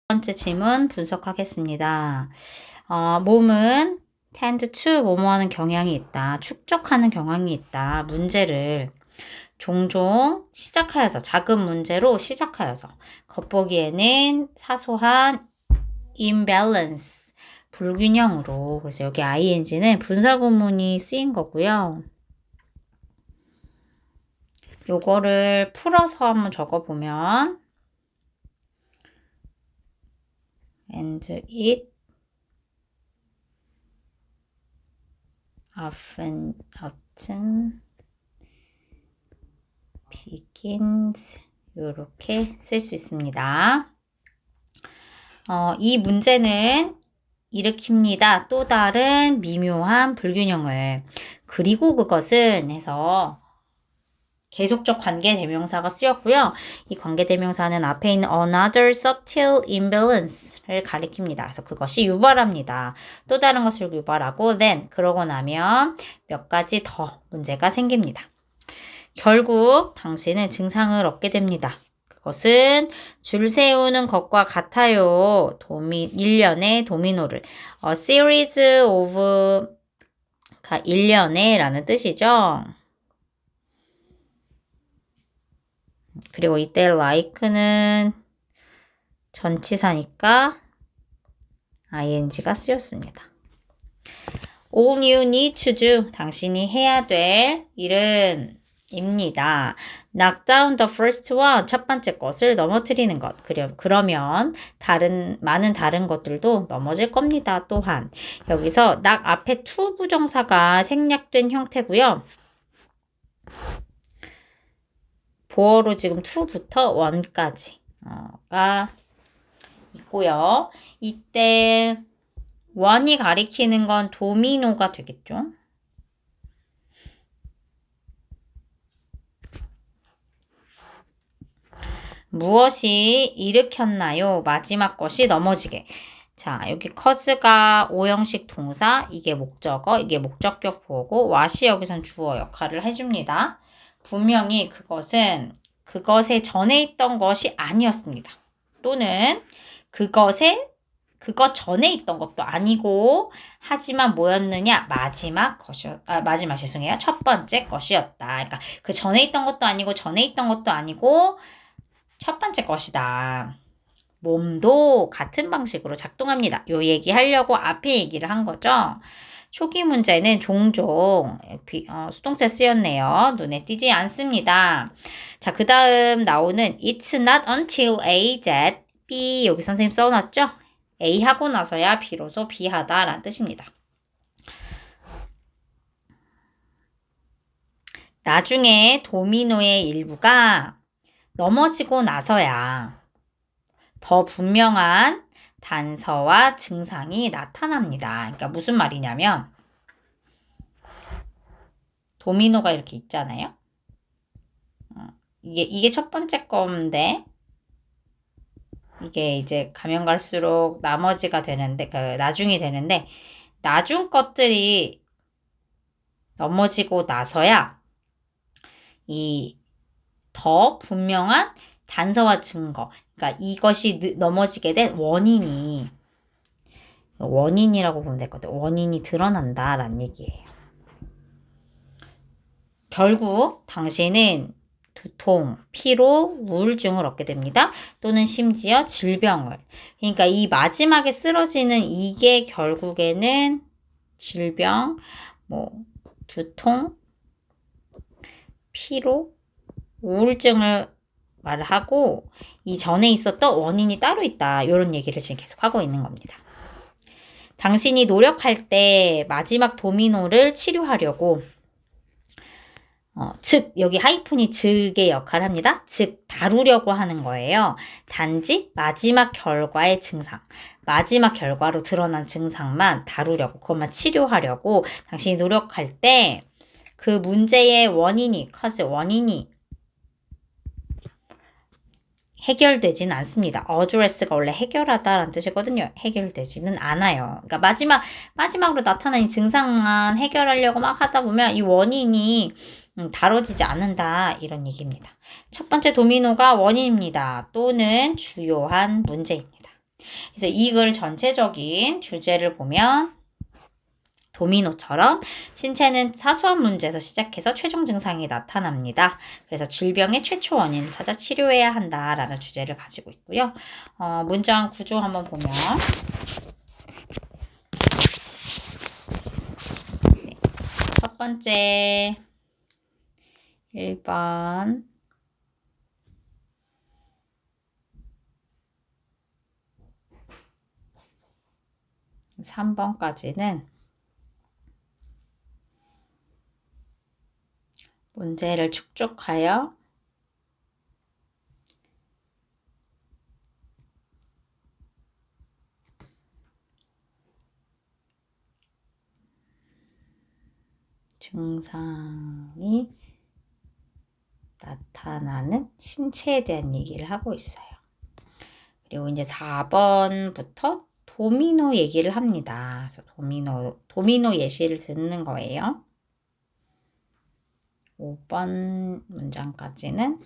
번째 질문 분석하겠습니다. 몸은 tend to 뭐뭐 하는 경향이 있다. 축적하는 경향이 있다. 문제를 종종 시작하여서 작은 문제로 시작하여서 겉보기에는 사소한 imbalance 불균형으로 그래서 여기 ing는 분사구문이 쓰인 거고요. 요거를 풀어서 한번 적어보면 and it often begins 이렇게 쓸 수 있습니다. 이 문제는 일으킵니다. 또 다른 미묘한 불균형을. 그리고 그것은 해서 계속적 관계대명사가 쓰였고요. 이 관계대명사는 앞에 있는 another subtle imbalance를 가리킵니다. 그래서 그것이 유발합니다. 또 다른 것을 유발하고 then 그러고 나면 몇 가지 더 문제가 생깁니다. 결국 당신은 증상을 얻게 됩니다. 그것은 줄 세우는 것과 같아요. 일련의 도미노를 a series of 일련의 라는 뜻이죠. 그리고 이때 like는 전치사니까 ing가 쓰였습니다. All you need to do 당신이 해야 될 일은 입니다. Knock down the first one 첫 번째 것을 넘어뜨리는 것. 그러면 많은 다른 것들도 넘어질 겁니다. 또한 여기서 knock 앞에 to 부정사가 생략된 형태고요. 보어로 지금 to부터 one까지가 있고요. 이때 one이 가리키는 건 도미노가 되겠죠. 무엇이 일으켰나요? 마지막 것이 넘어지게. 자, 여기 cause가 오형식 동사, 이게 목적어, 이게 목적격 보고 what이 여기선 주어 역할을 해줍니다. 분명히 그것에 전에 있던 것이 아니었습니다. 또는 그것 전에 있던 것도 아니고 하지만 뭐였느냐? 첫 번째 것이었다. 그러니까 그 전에 있던 것도 아니고 첫 번째 것이다. 몸도 같은 방식으로 작동합니다. 요 얘기하려고 앞에 얘기를 한 거죠. 초기 문제는 종종 수동태 쓰였네요. 눈에 띄지 않습니다. 자, 그 다음 나오는 It's not until A that B 여기 선생님 써놨죠? A 하고 나서야 비로소 B 하다 라는 뜻입니다. 나중에 도미노의 일부가 넘어지고 나서야 더 분명한 단서와 증상이 나타납니다. 그러니까 무슨 말이냐면 도미노가 이렇게 있잖아요. 이게 첫 번째 건데 이게 이제 가면 갈수록 나머지가 되는데 나중이 되는데 나중 것들이 넘어지고 나서야 이 더 분명한 단서와 증거 그러니까 이것이 넘어지게 된 원인이라고 보면 될 것 같아요. 원인이 드러난다라는 얘기예요. 결국 당신은 두통, 피로, 우울증을 얻게 됩니다. 또는 심지어 질병을. 그러니까 이 마지막에 쓰러지는 이게 결국에는 질병, 두통, 피로, 우울증을 말하고 이전에 있었던 원인이 따로 있다. 이런 얘기를 지금 계속 하고 있는 겁니다. 당신이 노력할 때 마지막 도미노를 치료하려고 즉 여기 하이픈이 즉의 역할을 합니다. 즉 다루려고 하는 거예요. 단지 마지막 결과의 증상, 마지막 결과로 드러난 증상만 다루려고 그것만 치료하려고 당신이 노력할 때 그 문제의 원인이 해결되지는 않습니다. address가 원래 해결하다라는 뜻이거든요. 해결되지는 않아요. 그러니까 마지막으로 나타난 이 증상만 해결하려고 막 하다 보면 이 원인이 다뤄지지 않는다 이런 얘기입니다. 첫 번째 도미노가 원인입니다. 또는 주요한 문제입니다. 그래서 이 글 전체적인 주제를 보면 도미노처럼 신체는 사소한 문제에서 시작해서 최종 증상이 나타납니다. 그래서 질병의 최초 원인을 찾아 치료해야 한다라는 주제를 가지고 있고요. 문장 구조 한번 보면 네, 첫 번째 1번 3번까지는 문제를 축적하여 증상이 나타나는 신체에 대한 얘기를 하고 있어요. 그리고 이제 4번부터 도미노 얘기를 합니다. 그래서 도미노 예시를 듣는 거예요. 5번 문장까지는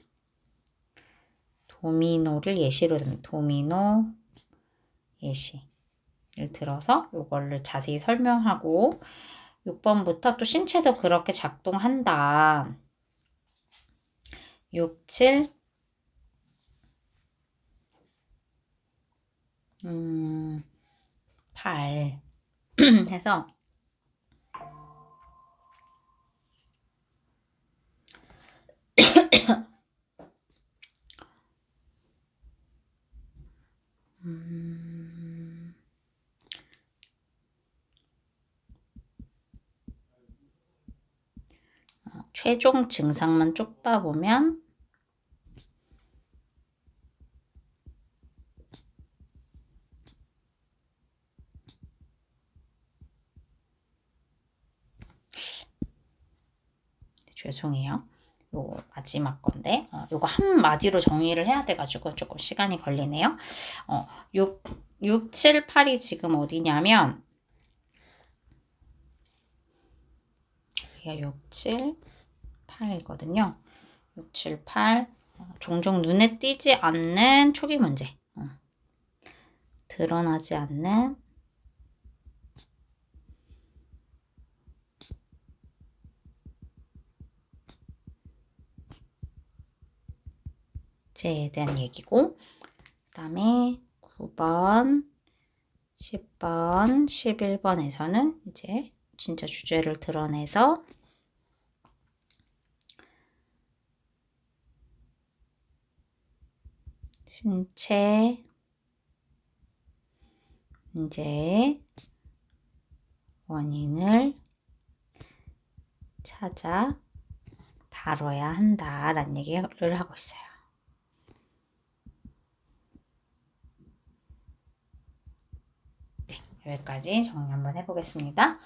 도미노를 예시로 듭니다. 도미노 예시를 들어서 이거를 자세히 설명하고 6번부터 또 신체도 그렇게 작동한다. 6, 7, 8 해서 최종 증상만 쫓다 보면 죄송해요. 요 마지막 건데 요거 한 마디로 정리를 해야 돼가지고 조금 시간이 걸리네요. 6, 7, 8이 지금 어디냐면 여기가 6, 7, 8이거든요. 6, 7, 8 종종 눈에 띄지 않는 초기 문제 드러나지 않는 제에 대한 얘기고 그 다음에 9번 10번, 11번에서는 이제 진짜 주제를 드러내서 신체 이제 원인을 찾아 다뤄야 한다라는 얘기를 하고 있어요. 네, 여기까지 정리 한번 해보겠습니다.